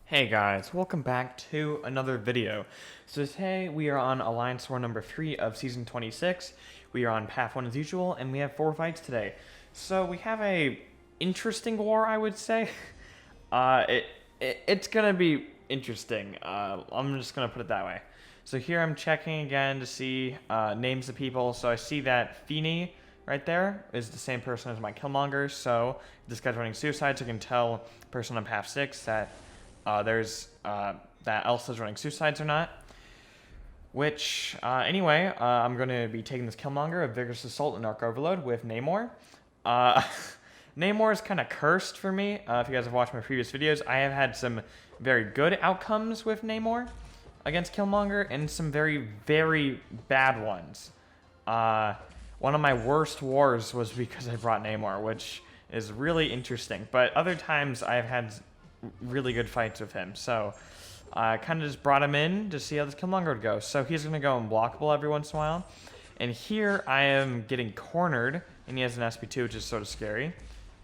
Hey guys, welcome back to another video. So today we are on Alliance War number 3 of Season 26. We are on Path 1 as usual, and we have 4 fights today. So we have a interesting war, I would say. It's gonna be interesting. I'm just gonna put it that way. So here I'm checking again to see names of people. So I see that Feeny right there is the same person as my Killmonger. So if this guy's running suicides, I can tell the person on Path 6 that that Elsa's running suicides or not. Which, anyway, I'm going to be taking this Killmonger of Vigorous Assault and Arc Overload with Namor. Namor is kind of cursed for me. If you guys have watched my previous videos, I have had some very good outcomes with Namor against Killmonger and some very, very bad ones. One of my worst wars was because I brought Namor, which is really interesting. But other times I've had really good fights with him, so I kind of just brought him in to see how this Killmonger would go. So he's going to go unblockable every once in a while, and here I am getting cornered, and he has an SP2, which is sort of scary,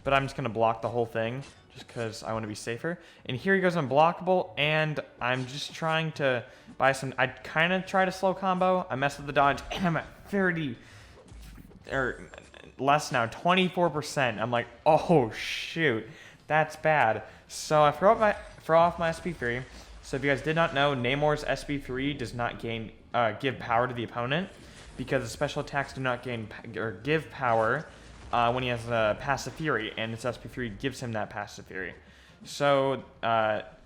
but I'm just going to block the whole thing just because I want to be safer. And here he goes unblockable, and I'm just trying to buy some. I kind of try to slow combo. I mess with the dodge, and I'm at 30 or less now, 24%. I'm like, oh shoot, that's bad. So I throw off my SP3. So if you guys did not know, Namor's SP3 does not give power to the opponent because the special attacks do not gain or give power when he has a passive fury, and his SP3 gives him that passive fury. So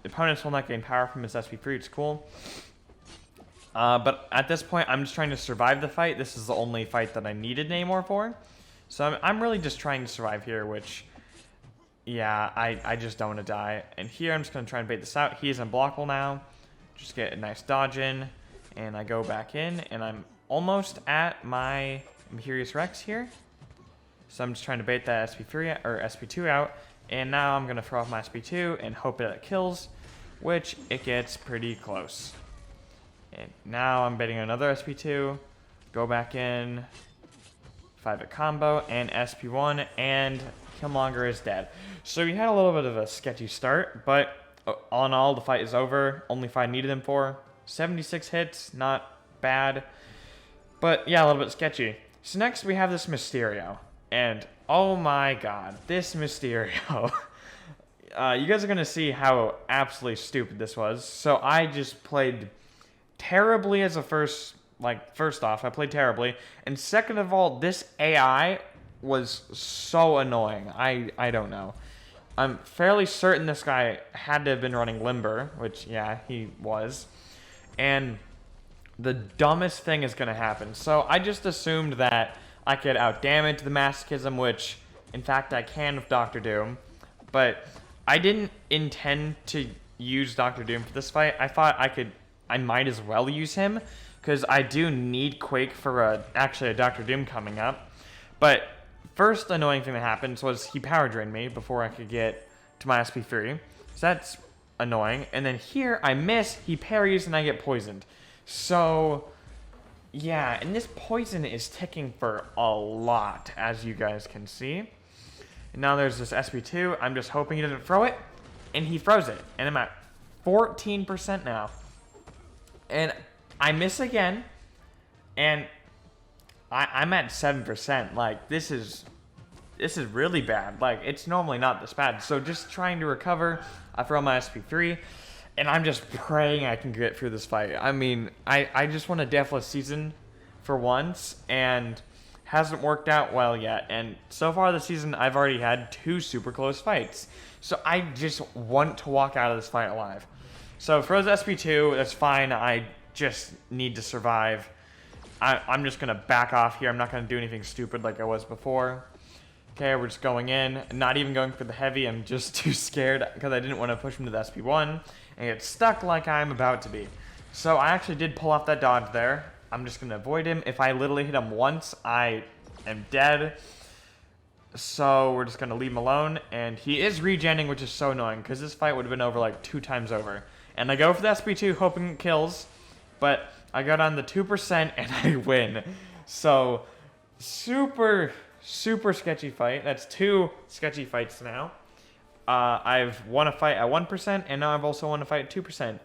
opponents will not gain power from his SP3. It's cool. But at this point, I'm just trying to survive the fight. This is the only fight that I needed Namor for. So I'm really just trying to survive here, which, yeah, I just don't want to die. And here I'm just going to try and bait this out. He is unblockable now. Just get a nice dodge in. And I go back in. And I'm almost at my Imperious Rex here. So I'm just trying to bait that SP3 or SP2 out. And now I'm going to throw off my SP2 and hope that it kills. Which it gets pretty close. And now I'm baiting another SP2. Go back in. 5-hit combo and SP1. And Killmonger is dead. So we had a little bit of a sketchy start, but all in all, the fight is over. Only fight I needed him for. 76 hits, not bad. But yeah, a little bit sketchy. So next we have this Mysterio. And oh my god, this Mysterio. You guys are going to see how absolutely stupid this was. So I just played terribly as a first off, I played terribly. And second of all, this AI was so annoying. I don't know. I'm fairly certain this guy had to have been running Limber, which, yeah, he was. And the dumbest thing is going to happen. So I just assumed that I could outdamage the Masochism, which, in fact, I can with Doctor Doom. But I didn't intend to use Doctor Doom for this fight. I thought I might as well use him, because I do need Quake for actually a Doctor Doom coming up. But first annoying thing that happened was he power drained me before I could get to my SP3. So that's annoying. And then here I miss, he parries, and I get poisoned. So yeah, and this poison is ticking for a lot, as you guys can see. And now there's this SP2. I'm just hoping he doesn't throw it. And he throws it. And I'm at 14% now. And I miss again. And I'm at 7%. Like, this is really bad. Like, it's normally not this bad. So just trying to recover. I throw my SP3. And I'm just praying I can get through this fight. I mean, I just want a deathless season for once. And hasn't worked out well yet. And so far this season, I've already had 2 super close fights. So I just want to walk out of this fight alive. So throws SP2. That's fine. I just need to survive. I'm just going to back off here. I'm not going to do anything stupid like I was before. Okay, we're just going in. Not even going for the heavy. I'm just too scared because I didn't want to push him to the SP1 and get stuck like I'm about to be. So I actually did pull off that dodge there. I'm just going to avoid him. If I literally hit him once, I am dead. So we're just going to leave him alone. And he is regenning, which is so annoying because this fight would have been over like 2 times over. And I go for the SP2 hoping it kills. But I got on the 2% and I win. So, super sketchy fight. That's 2 sketchy fights now. I've won a fight at 1%, and now I've also won a fight at 2%.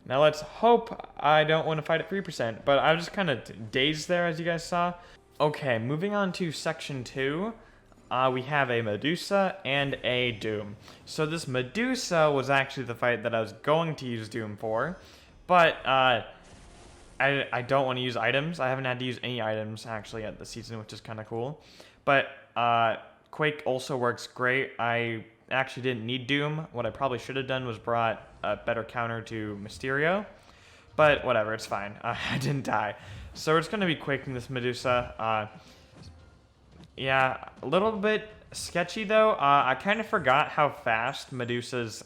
Now let's hope I don't win a fight at 3%, but I was just kind of dazed there, as you guys saw. Okay, moving on to section 2. We have a Medusa and a Doom. So this Medusa was actually the fight that I was going to use Doom for, but I don't want to use items. I haven't had to use any items actually at the season, which is kind of cool. But Quake also works great. I actually didn't need Doom. What I probably should have done was brought a better counter to Mysterio, but whatever, it's fine. I didn't die. So we're just going to be quaking this Medusa. Yeah, a little bit sketchy though. I kind of forgot how fast Medusa's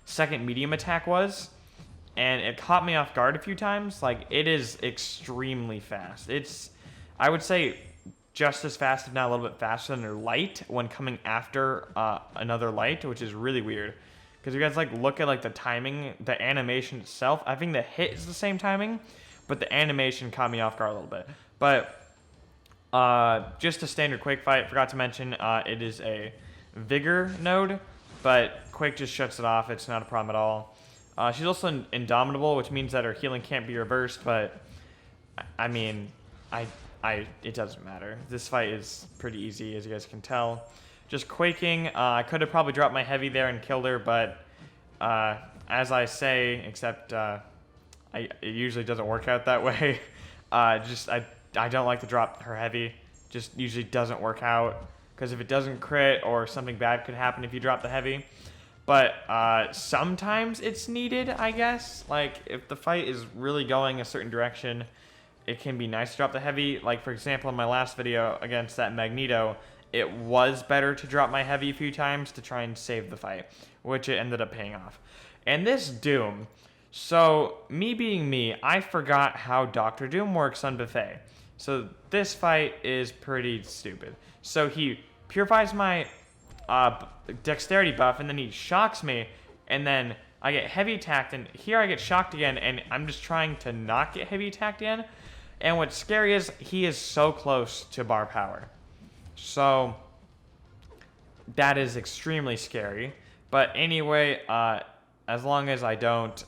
second medium attack was, and it caught me off guard a few times. Like, it is extremely fast. It's, I would say, just as fast, if not a little bit faster than her light when coming after another light, which is really weird. Because you guys like look at like the timing, the animation itself. I think the hit is the same timing, but the animation caught me off guard a little bit. But just a standard Quake fight. Forgot to mention it is a Vigor node, but Quake just shuts it off. It's not a problem at all. She's also indomitable, which means that her healing can't be reversed. But I mean, it doesn't matter. This fight is pretty easy, as you guys can tell. Just quaking. I could have probably dropped my heavy there and killed her, but as I say, except it usually doesn't work out that way. I don't like to drop her heavy. Just usually doesn't work out, because if it doesn't crit or something bad could happen if you drop the heavy. But sometimes it's needed, I guess. Like, if the fight is really going a certain direction, it can be nice to drop the heavy. Like, for example, in my last video against that Magneto, it was better to drop my heavy a few times to try and save the fight, which it ended up paying off. And this Doom, so me being me, I forgot how Dr. Doom works on Buffet. So this fight is pretty stupid. So he purifies my dexterity buff, and then he shocks me, and then I get heavy attacked, and here I get shocked again, and I'm just trying to not get heavy attacked again. And what's scary is he is so close to bar power. So that is extremely scary. But anyway, as long as I don't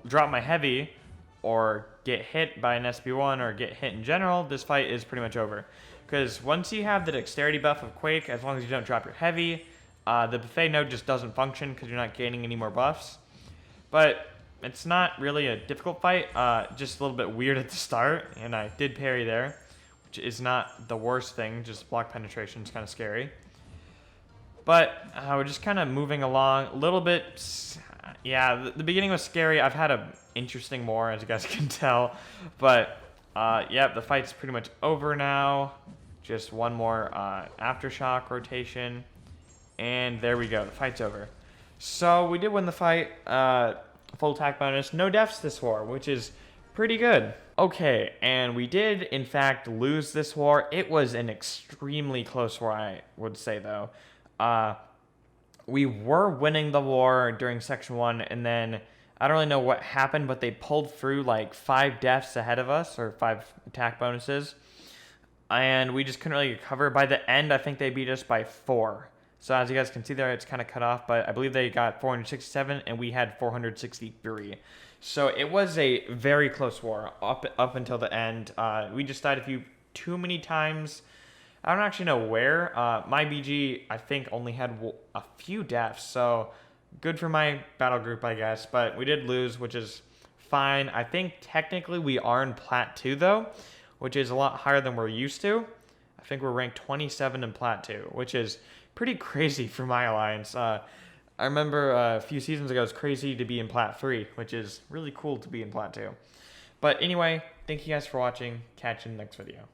drop my heavy or get hit by an SB1 or get hit in general, this fight is pretty much over. Because once you have the dexterity buff of Quake, as long as you don't drop your heavy, the Buffet node just doesn't function because you're not gaining any more buffs. But it's not really a difficult fight, just a little bit weird at the start, and I did parry there, which is not the worst thing, just block penetration is kind of scary. But we're just kind of moving along a little bit. Yeah, the beginning was scary. I've had an interesting more, as you guys can tell. But, yeah, the fight's pretty much over now. Just one more Aftershock rotation. And there we go. The fight's over. So we did win the fight. Full attack bonus. No deaths this war, which is pretty good. Okay, and we did, in fact, lose this war. It was an extremely close war, I would say, though. We were winning the war during Section 1, and then I don't really know what happened, but they pulled through like 5 deaths ahead of us, or 5 attack bonuses, and we just couldn't really recover. By the end, I think they beat us by 4. So as you guys can see there, it's kind of cut off, but I believe they got 467, and we had 463. So it was a very close war up until the end. We just died too many times. I don't actually know where. My BG, I think, only had a few deaths, so good for my battle group, I guess. But we did lose, which is fine. I think technically we are in Plat 2, though, which is a lot higher than we're used to. I think we're ranked 27 in Plat 2, which is pretty crazy for my alliance. I remember a few seasons ago, it was crazy to be in Plat 3, which is really cool to be in Plat 2. But anyway, thank you guys for watching. Catch you in the next video.